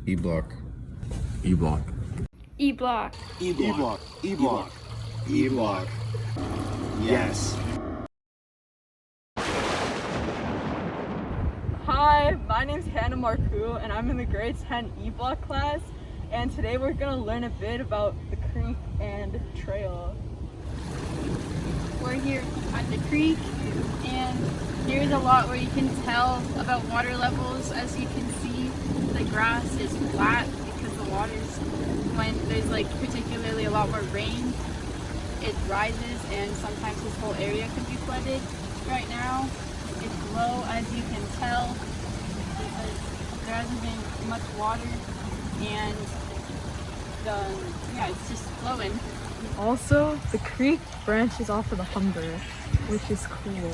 E-block. E-block. E-block. E-block. E-block. E-block. Yes. Hi, my name's Hannah Marcoux and I'm in the grade 10 E-block class, and today we're going to learn a bit about the creek and trail. We're here at the creek, and here's a lot where you can tell about water levels. As you can see, the grass is flat because the water's, when there's like particularly a lot more rain, it rises and sometimes this whole area can be flooded. Right now it's low, as you can tell, because there hasn't been much water, and it's just flowing. Also, the creek branches off of the Humber, which is cool.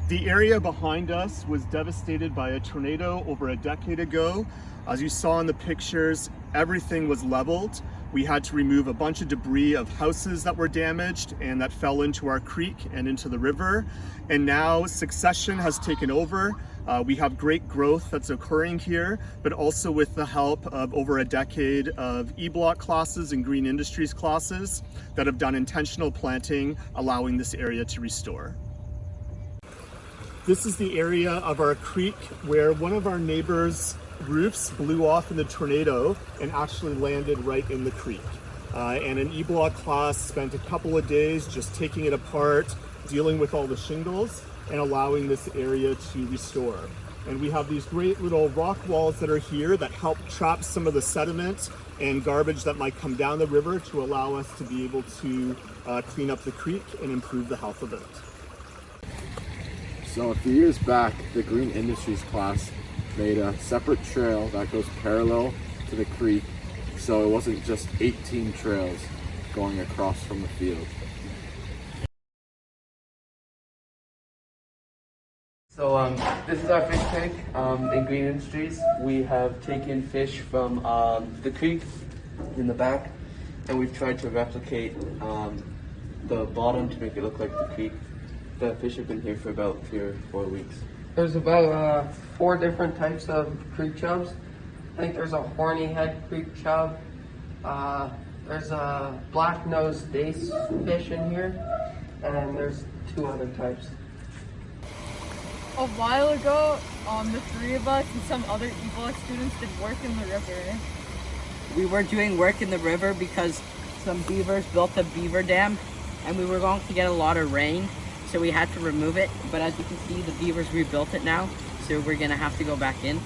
The area behind us was devastated by a tornado over a decade ago. As you saw in the pictures, everything was leveled. We had to remove a bunch of debris of houses that were damaged and that fell into our creek and into the river. And now succession has taken over. We have great growth that's occurring here, but also with the help of over a decade of E-block classes and green industries classes that have done intentional planting, allowing this area to restore. This is the area of our creek where one of our neighbors' roofs blew off in the tornado and actually landed right in the creek. And an E-block class spent a couple of days just taking it apart, dealing with all the shingles, and allowing this area to restore. And we have these great little rock walls that are here that help trap some of the sediment and garbage that might come down the river to allow us to be able to clean up the creek and improve the health of it. So a few years back, the Green Industries class made a separate trail that goes parallel to the creek, so it wasn't just 18 trails going across from the field. So this is our fish tank in Green Industries. We have taken fish from the creek in the back, and we've tried to replicate the bottom to make it look like the creek. The fish have been here for about 3 or 4 weeks. There's about 4 different types of creek chubs. I think there's a horny head creek chub. There's a black-nosed dace fish in here, and there's 2 other types. A while ago, the 3 of us and some other E-block students did work in the river. We were doing work in the river because some beavers built a beaver dam, and we were going to get a lot of rain, so we had to remove it. But as you can see, the beavers rebuilt it now, so we're gonna have to go back in.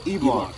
E-block.